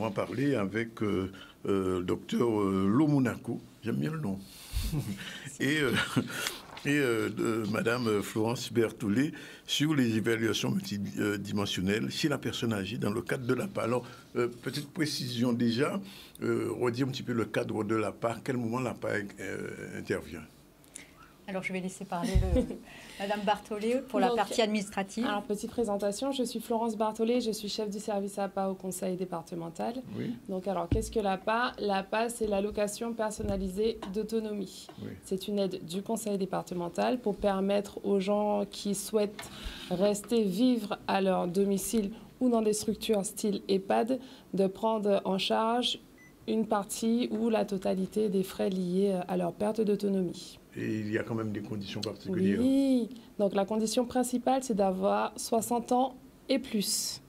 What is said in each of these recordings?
récemment parlé avec le docteur Lomunako, j'aime bien le nom, et de Madame Florence Berthollet sur les évaluations multidimensionnelles chez la personne âgée dans le cadre de l'APA. Alors, petite précision déjà, redire un petit peu le cadre de l'APA, à quel moment l'APA intervient? Alors, je vais laisser parler Madame Berthollet pour la partie administrative. Alors, petite présentation, je suis Florence Berthollet, je suis chef du service APA au conseil départemental. Oui. Donc, alors, qu'est-ce que l'APA? L'APA, c'est l'allocation personnalisée d'autonomie. Oui. C'est une aide du conseil départemental pour permettre aux gens qui souhaitent rester vivre à leur domicile ou dans des structures style EHPAD de prendre en charge une partie ou la totalité des frais liés à leur perte d'autonomie. Et il y a quand même des conditions particulières. Oui, donc la condition principale, c'est d'avoir 60 ans et plus.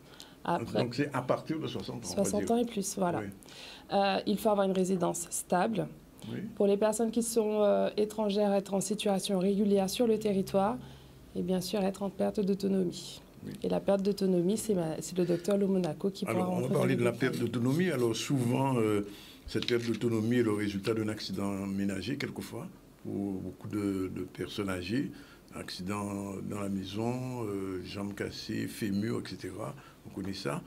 Après, donc c'est à partir de 60 ans. 60 ans et plus, voilà. Oui. Il faut avoir une résidence stable. Oui. Pour les personnes qui sont étrangères, être en situation régulière sur le territoire et bien sûr être en perte d'autonomie. Oui. Et la perte d'autonomie, c'est le docteur Lomunako qui pourra... Alors, on va parler de la perte d'autonomie. Alors souvent, cette perte d'autonomie est le résultat d'un accident ménager, quelquefois. Pour beaucoup de personnes âgées, accidents dans la maison, jambes cassées, fémur, etc. On connaît ça.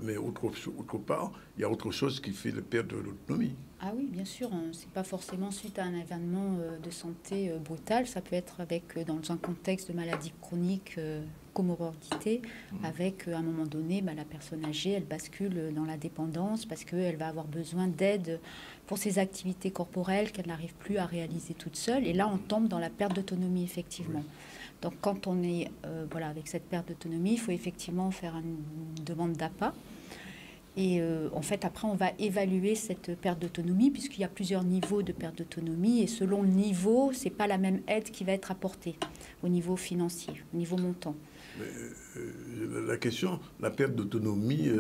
Mais autre part, il y a autre chose qui fait la perte de l'autonomie. Ah oui, bien sûr. Ce n'est pas forcément suite à un événement de santé brutal. Ça peut être dans un contexte de maladie chronique, comorbidité, avec, à un moment donné, la personne âgée, elle bascule dans la dépendance parce qu'elle va avoir besoin d'aide pour ses activités corporelles qu'elle n'arrive plus à réaliser toute seule. Et là, on tombe dans la perte d'autonomie, effectivement. Oui. Donc, quand on est avec cette perte d'autonomie, il faut effectivement faire une demande d'APA. Et en fait, après, on va évaluer cette perte d'autonomie puisqu'il y a plusieurs niveaux de perte d'autonomie. Et selon le niveau, ce n'est pas la même aide qui va être apportée au niveau financier, au niveau montant. Mais, la question, la perte d'autonomie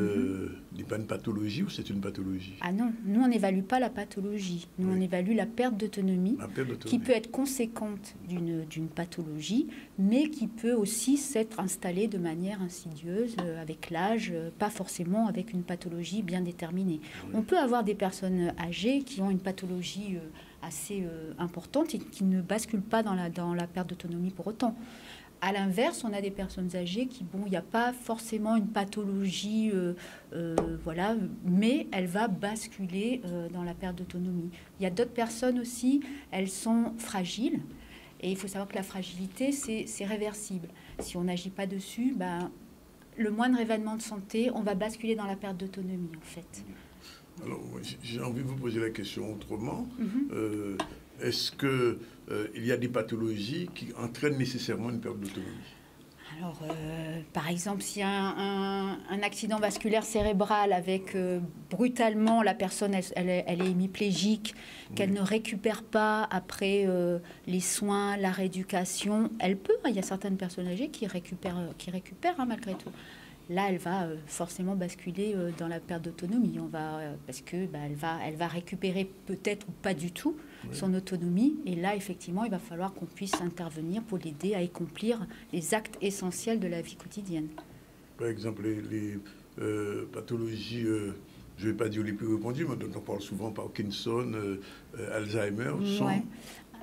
n'est pas une pathologie ou c'est une pathologie? Ah non, nous on n'évalue pas la pathologie. Nous on évalue la perte d'autonomie qui peut être conséquente d'une pathologie, mais qui peut aussi s'être installée de manière insidieuse avec l'âge, pas forcément avec une pathologie bien déterminée. Oui. On peut avoir des personnes âgées qui ont une pathologie assez importante et qui ne basculent pas dans la perte d'autonomie pour autant. À l'inverse, on a des personnes âgées qui, il n'y a pas forcément une pathologie, mais elle va basculer dans la perte d'autonomie. Il y a d'autres personnes aussi, elles sont fragiles. Et il faut savoir que la fragilité, c'est réversible. Si on n'agit pas dessus, le moindre événement de santé, on va basculer dans la perte d'autonomie, en fait. Alors, j'ai envie de vous poser la question autrement. Est-ce qu'il y a des pathologies qui entraînent nécessairement une perte d'autonomie? Alors, par exemple, s'il y a un accident vasculaire cérébral avec brutalement la personne, elle est hémiplégique, qu'elle ne récupère pas après les soins, la rééducation, elle peut. Il y a certaines personnes âgées qui récupèrent malgré tout. Là, elle va forcément basculer dans la perte d'autonomie. Parce que elle va récupérer peut-être ou pas du tout son autonomie. Et là, effectivement, il va falloir qu'on puisse intervenir pour l'aider à accomplir les actes essentiels de la vie quotidienne. Par exemple, les pathologies, je ne vais pas dire les plus répandues, mais dont on parle souvent, Parkinson, Alzheimer, sont... Ouais.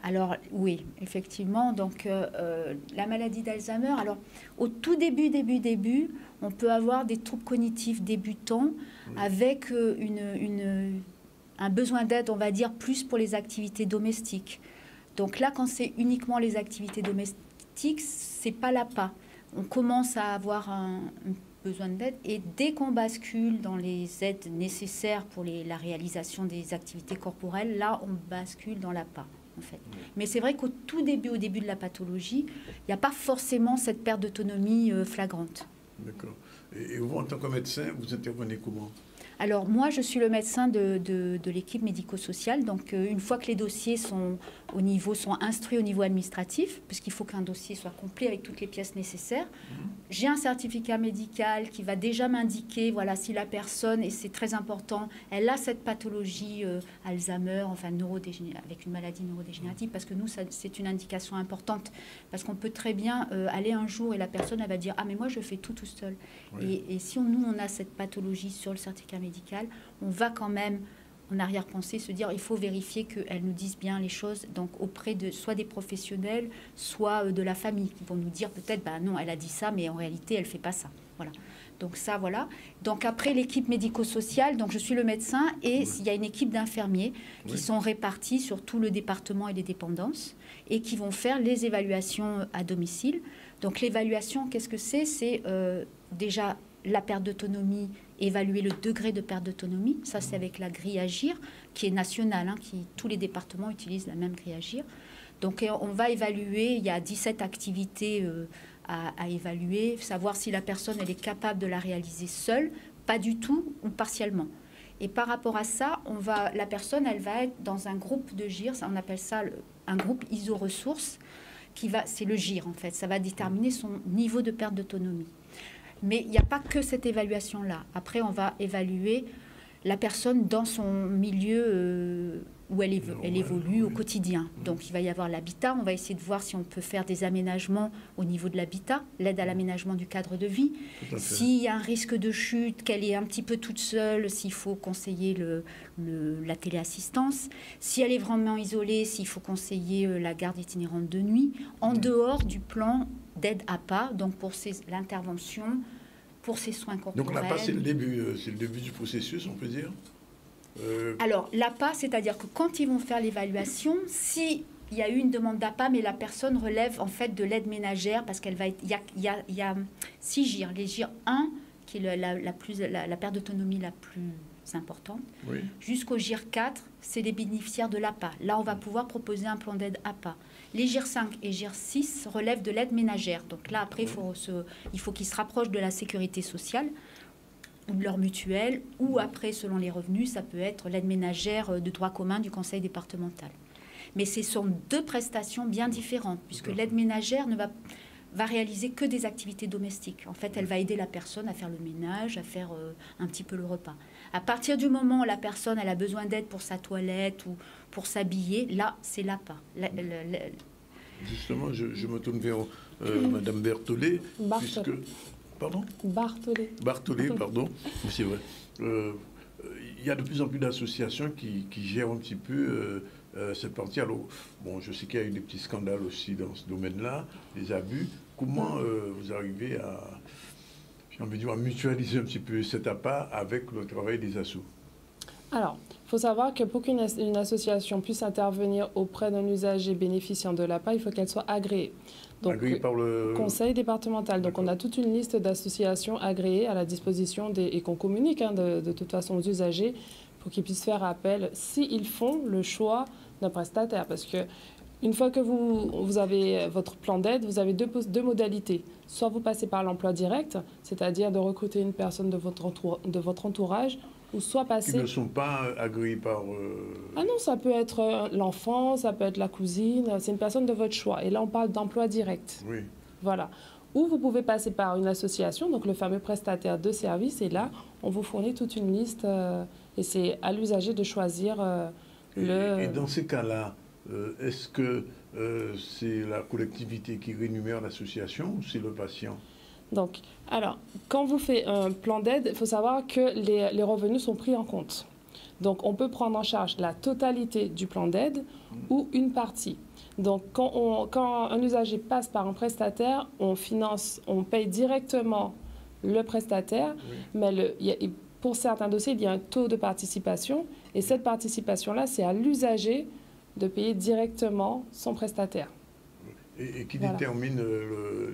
Alors oui, effectivement, donc la maladie d'Alzheimer, alors au tout début, on peut avoir des troubles cognitifs débutants avec un besoin d'aide, on va dire, plus pour les activités domestiques. Donc là, quand c'est uniquement les activités domestiques, c'est pas l'APA. On commence à avoir un besoin d'aide et dès qu'on bascule dans les aides nécessaires pour la réalisation des activités corporelles, là, on bascule dans l'APA. En fait. Mais c'est vrai qu'au début de la pathologie, il n'y a pas forcément cette perte d'autonomie flagrante. D'accord. Et vous, en tant que médecin, vous intervenez comment? Alors, moi, je suis le médecin de l'équipe médico-sociale. Donc, une fois que les dossiers sont instruits au niveau administratif, puisqu'il faut qu'un dossier soit complet avec toutes les pièces nécessaires, j'ai un certificat médical qui va déjà m'indiquer, voilà, si la personne, et c'est très important, elle a cette pathologie Alzheimer, enfin avec une maladie neurodégénérative, parce que nous, c'est une indication importante, parce qu'on peut très bien aller un jour et la personne, elle va dire, ah mais moi je fais tout seul. Oui. Et si nous, on a cette pathologie sur le certificat médical, on va quand même en arrière-pensée, se dire il faut vérifier qu'elles nous disent bien les choses, donc auprès de soit des professionnels, soit de la famille, qui vont nous dire peut-être, bah non, elle a dit ça, mais en réalité, elle ne fait pas ça. Voilà. Donc ça, voilà. Donc après, l'équipe médico-sociale, donc je suis le médecin, et il y a une équipe d'infirmiers qui sont répartis sur tout le département et les dépendances, et qui vont faire les évaluations à domicile. Donc l'évaluation, qu'est-ce que c'est ? C'est déjà la perte d'autonomie, évaluer le degré de perte d'autonomie. Ça, c'est avec la grille Agir, qui est nationale, hein, tous les départements utilisent la même grille Agir. Donc, on va évaluer, il y a 17 activités à évaluer, savoir si la personne, elle est capable de la réaliser seule, pas du tout ou partiellement. Et par rapport à ça, la personne, elle va être dans un groupe de GIR, on appelle ça un groupe iso-ressources, c'est le GIR, en fait. Ça va déterminer son niveau de perte d'autonomie. Mais il n'y a pas que cette évaluation-là. Après, on va évaluer la personne dans son milieu où elle évolue au quotidien. Donc, il va y avoir l'habitat. On va essayer de voir si on peut faire des aménagements au niveau de l'habitat, l'aide à l'aménagement du cadre de vie. S'il y a un risque de chute, qu'elle est un petit peu toute seule, s'il faut conseiller la téléassistance. Si elle est vraiment isolée, s'il faut conseiller la garde itinérante de nuit, en dehors du plan d'aide APA, donc pour l'intervention, pour ses soins corporels. Donc l'APA, c'est le début du processus, on peut dire Alors, l'APA, c'est-à-dire que quand ils vont faire l'évaluation, s'il y a eu une demande d'APA, mais la personne relève en fait de l'aide ménagère, parce qu'elle va être... Il y a 6 GIR. Les GIR 1, qui est la perte d'autonomie la plus importante, jusqu'au GIR 4, c'est les bénéficiaires de l'APA. Là, on va pouvoir proposer un plan d'aide APA. Les GIR 5 et GIR 6 relèvent de l'aide ménagère. Donc là, après, il faut qu'ils se rapprochent de la sécurité sociale ou de leur mutuelle, ou après, selon les revenus, ça peut être l'aide ménagère de droit commun du conseil départemental. Mais ce sont 2 prestations bien différentes, puisque l'aide ménagère va réaliser que des activités domestiques. En fait, elle va aider la personne à faire le ménage, à faire un petit peu le repas. À partir du moment où la personne elle a besoin d'aide pour sa toilette ou pour s'habiller, là, c'est l'APA. Justement, je me tourne vers Madame Berthollet. Puisque... Pardon ? Barthollet, pardon. C'est vrai. Il y a de plus en plus d'associations qui gèrent un petit peu cette partie. Alors, bon, je sais qu'il y a eu des petits scandales aussi dans ce domaine-là, des abus. Comment vous arrivez à mutualiser un petit peu cet APA avec le travail des assos? Alors, il faut savoir que pour qu'une association puisse intervenir auprès d'un usager bénéficiant de l'APA, il faut qu'elle soit agréée. Donc, agréée par le conseil départemental. Donc, on a toute une liste d'associations agréées à la disposition et qu'on communique de toute façon aux usagers pour qu'ils puissent faire appel s'ils font le choix d'un prestataire. Parce que une fois que vous avez votre plan d'aide, vous avez deux modalités. Soit vous passez par l'emploi direct, c'est-à-dire de recruter une personne de votre entourage, ou soit passer... Qui ne sont pas agréés par... Ah non, ça peut être l'enfant, ça peut être la cousine, c'est une personne de votre choix. Et là, on parle d'emploi direct. Oui. Voilà. Ou vous pouvez passer par une association, donc le fameux prestataire de services, et là, on vous fournit toute une liste, et c'est à l'usager de choisir Et dans ces cas-là, est-ce que c'est la collectivité qui rémunère l'association ou c'est le patient? Donc, alors, quand vous faites un plan d'aide, il faut savoir que les revenus sont pris en compte. Donc, on peut prendre en charge la totalité du plan d'aide ou une partie. Donc, quand un usager passe par un prestataire, on paye directement le prestataire, mais pour certains dossiers, il y a un taux de participation. Et cette participation-là, c'est à l'usager de payer directement son prestataire. Et qui détermine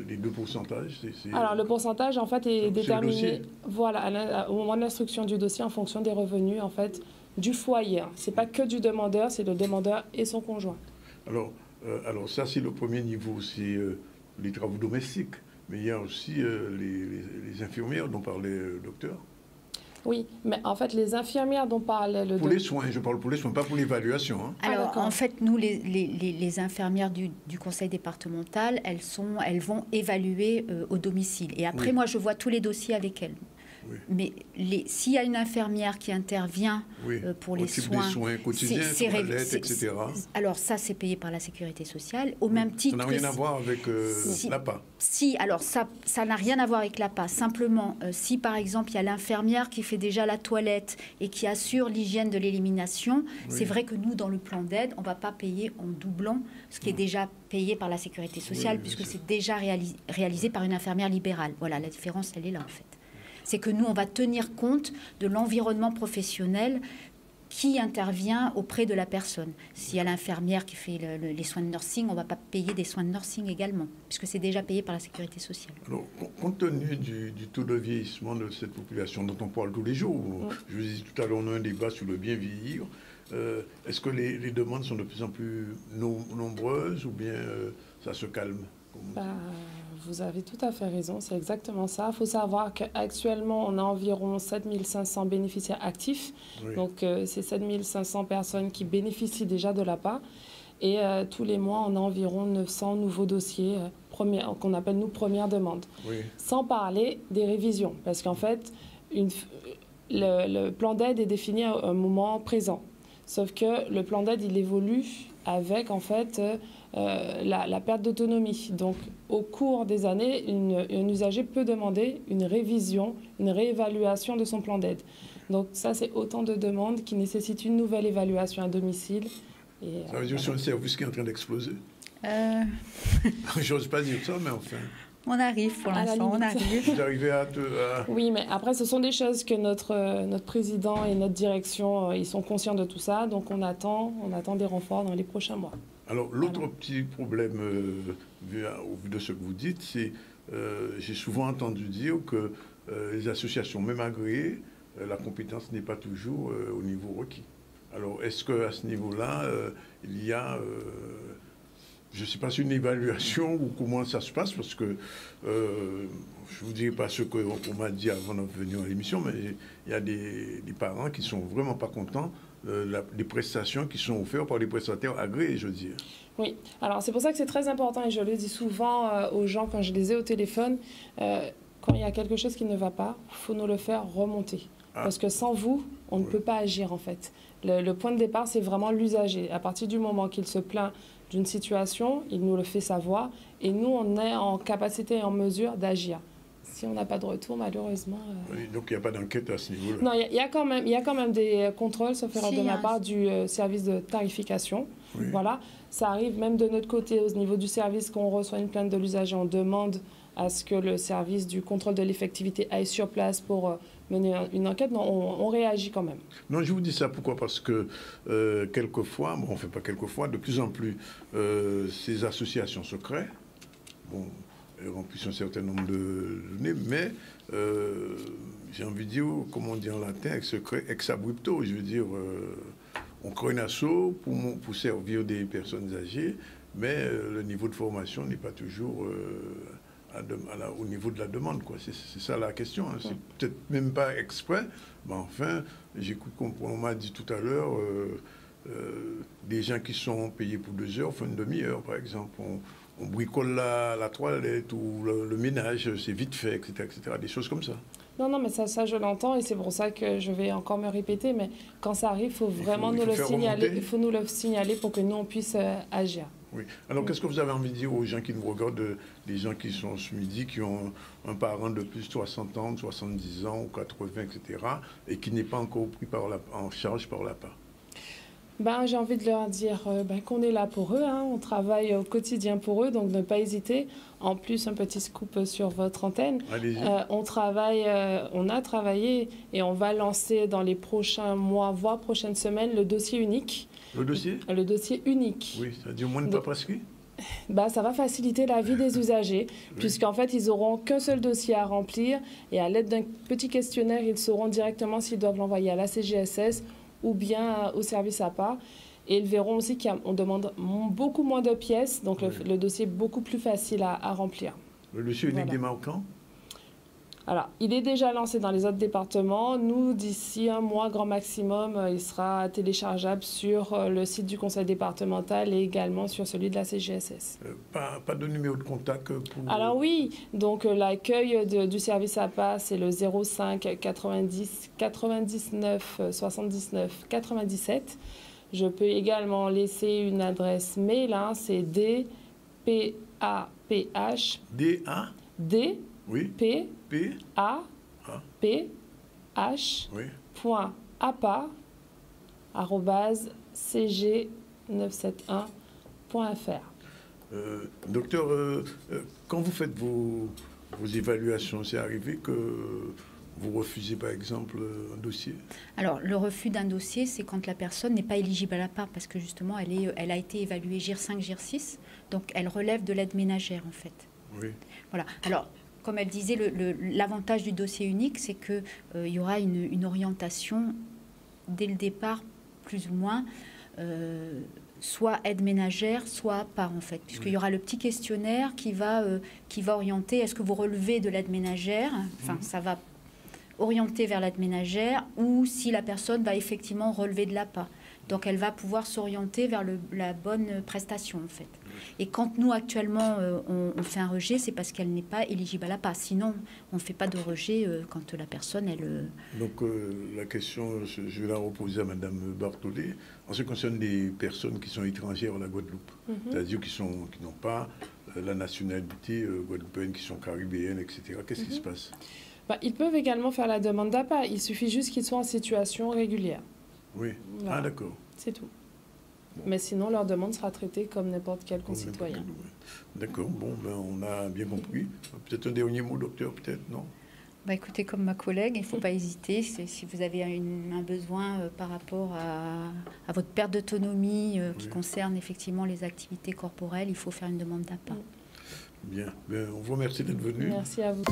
les 2 pourcentages? Alors, le pourcentage, en fait, est déterminé au moment de l'instruction du dossier en fonction des revenus, en fait, du foyer. Ce n'est pas que du demandeur, c'est le demandeur et son conjoint. Alors ça, c'est le premier niveau, c'est les travaux domestiques. Mais il y a aussi les infirmières dont parlait le docteur. Oui, mais en fait, les infirmières dont parlait le docteur... Pour les soins, je parle pour les soins, pas pour l'évaluation. Hein. Alors, En fait, nous, les infirmières du conseil départemental, elles vont évaluer au domicile. Et après, moi, je vois tous les dossiers avec elles. Oui. Mais s'il y a une infirmière qui intervient pour les soins, des soins quotidiens, toilettes, etc. Alors ça, c'est payé par la sécurité sociale. Au même titre, ça n'a rien à voir avec l'APA. Si, alors ça n'a rien à voir avec l'APA. Simplement, si par exemple, il y a l'infirmière qui fait déjà la toilette et qui assure l'hygiène de l'élimination, c'est vrai que nous, dans le plan d'aide, on ne va pas payer en doublant ce qui est déjà payé par la sécurité sociale, puisque c'est déjà réalisé par une infirmière libérale. Voilà, la différence, elle est là, en fait. C'est que nous, on va tenir compte de l'environnement professionnel qui intervient auprès de la personne. S'il y a l'infirmière qui fait les soins de nursing, on ne va pas payer des soins de nursing également, puisque c'est déjà payé par la sécurité sociale. Alors, compte tenu du taux de vieillissement de cette population dont on parle tous les jours, je vous disais tout à l'heure, on a un débat sur le bien vieillir, est-ce que les demandes sont de plus en plus nombreuses ou bien ça se calme? Vous avez tout à fait raison, c'est exactement ça. Il faut savoir qu'actuellement, on a environ 7500 bénéficiaires actifs. Donc, c'est 7500 personnes qui bénéficient déjà de l'APA. Et tous les mois, on a environ 900 nouveaux dossiers qu'on appelle, nous, première demande. Sans parler des révisions. Parce qu'en fait, le plan d'aide est défini à un moment présent. Sauf que le plan d'aide, il évolue avec, en fait, la perte d'autonomie. Donc, au cours des années, un usager peut demander une révision, une réévaluation de son plan d'aide. Donc, ça, c'est autant de demandes qui nécessitent une nouvelle évaluation à domicile. Ça veut dire que c'est un service qui est en train d'exploser. J'ose pas dire ça, mais enfin... On arrive pour l'instant, on arrive. Vous arrivez à... Oui, mais après, ce sont des choses que notre président et notre direction, ils sont conscients de tout ça. Donc, on attend des renforts dans les prochains mois. Alors, l'autre petit problème, au vu de ce que vous dites, c'est j'ai souvent entendu dire que les associations, même agréées, la compétence n'est pas toujours au niveau requis. Alors, est-ce qu'à ce niveau-là, il y a... je ne sais pas si une évaluation ou comment ça se passe, parce que je ne vous dirai pas ce qu'on m'a dit avant de venir à l'émission, mais il y a des parents qui ne sont vraiment pas contents des prestations qui sont offertes par les prestataires agréés, je veux dire. Oui, alors c'est pour ça que c'est très important, et je le dis souvent aux gens quand je les ai au téléphone, quand il y a quelque chose qui ne va pas, il faut nous le faire remonter. Parce que sans vous, on ne peut pas agir en fait. Le point de départ, c'est vraiment l'usager. À partir du moment qu'il se plaint d'une situation, il nous le fait savoir et nous, on est en capacité et en mesure d'agir. Si on n'a pas de retour, malheureusement... Oui, donc il n'y a pas d'enquête à ce niveau-là. Non, il y a quand même des contrôles, sauf erreur de ma part, du service de tarification. Oui. Voilà. Ça arrive même de notre côté, au niveau du service, qu'on reçoit une plainte de l'usager, on demande à ce que le service du contrôle de l'effectivité aille sur place pour mener une enquête. Non, on réagit quand même. Non, je vous dis ça pourquoi? Parce que quelquefois, bon, on ne fait pas quelquefois, de plus en plus, ces associations se créent. Bon, elles remplissent un certain nombre de données, mais j'ai envie de dire, comme on dit en latin, elles se créent ex abrupto. Je veux dire, on crée un asso pour servir des personnes âgées, mais le niveau de formation n'est pas toujours... au niveau de la demande, quoi. C'est ça la question. Hein. C'est peut-être même pas exprès, mais enfin, j'écoute on m'a dit tout à l'heure, des gens qui sont payés pour 2 heures font une demi-heure, par exemple. On bricole la toilette ou le ménage, c'est vite fait, etc., etc., des choses comme ça. Non, mais ça je l'entends et c'est pour ça que je vais encore me répéter, mais quand ça arrive, il faut vraiment nous le signaler. Il faut nous le signaler pour que nous, on puisse agir. Oui. Alors, qu'est-ce que vous avez envie de dire aux gens qui nous regardent, des gens qui sont ce midi, qui ont un parent de plus de 60 ans, 70 ans, ou 80, etc., et qui n'est pas encore pris en charge par l'APA? J'ai envie de leur dire qu'on est là pour eux, hein. On travaille au quotidien pour eux, donc ne pas hésiter. En plus, un petit scoop sur votre antenne. On a travaillé et on va lancer dans les prochains mois, voire prochaines semaines, le dossier unique. Le dossier? Le dossier unique. Oui, ça veut dire moins de paperasserie? Ça va faciliter la vie des usagers, puisqu'en fait, ils n'auront qu'un seul dossier à remplir et à l'aide d'un petit questionnaire, ils sauront directement s'ils doivent l'envoyer à la CGSS ou bien au service APA. Et ils verront aussi qu'on demande beaucoup moins de pièces, donc le dossier est beaucoup plus facile à remplir. Le dossier unique démarre quand? Alors, il est déjà lancé dans les autres départements. Nous, d'ici un mois, grand maximum, il sera téléchargeable sur le site du conseil départemental et également sur celui de la CGSS. Pas de numéro de contact pour... Alors oui, donc l'accueil du service APA, c'est le 05 90 99 79 97. Je peux également laisser une adresse mail, hein, c'est DPAPH. D-A D. Oui. P. P. A. A. P. H. Oui. Point APA @cg971.fr. Docteur, quand vous faites vos évaluations, c'est arrivé que vous refusez par exemple un dossier? Alors, le refus d'un dossier, c'est quand la personne n'est pas éligible à l'APA, parce que justement, elle a été évaluée GIR 5, GIR 6, donc elle relève de l'aide ménagère en fait. Oui. Voilà. Alors, comme elle disait, l'avantage du dossier unique, c'est qu'il y aura une orientation dès le départ, plus ou moins, soit aide ménagère, soit APA, en fait. Puisqu'il y aura le petit questionnaire qui va orienter, est-ce que vous relevez de l'aide ménagère? Enfin, ça va orienter vers l'aide ménagère, ou si la personne va effectivement relever de l'APA. Donc, elle va pouvoir s'orienter vers la bonne prestation, en fait. Et quand nous, actuellement, on fait un rejet, c'est parce qu'elle n'est pas éligible à l'APA. Sinon, on ne fait pas de rejet quand la personne, elle... Donc, la question, je vais la reposer à Mme Barthollet. En ce qui concerne les personnes qui sont étrangères à la Guadeloupe, c'est-à-dire qui n'ont pas la nationalité guadeloupéenne, qui sont caribéennes, etc., qu'est-ce qui se passe? Ils peuvent également faire la demande d'APA. Il suffit juste qu'ils soient en situation régulière. Oui. Voilà. Ah, d'accord. C'est tout. Bon. Mais sinon, leur demande sera traitée comme n'importe quel concitoyen. D'accord. Bon, on a bien compris. Peut-être un dernier mot, docteur, peut-être, non? Écoutez, comme ma collègue, il ne faut pas hésiter. Si vous avez un besoin par rapport à votre perte d'autonomie qui concerne effectivement les activités corporelles, il faut faire une demande d'APA. Bien. On vous remercie d'être venu. Merci à vous.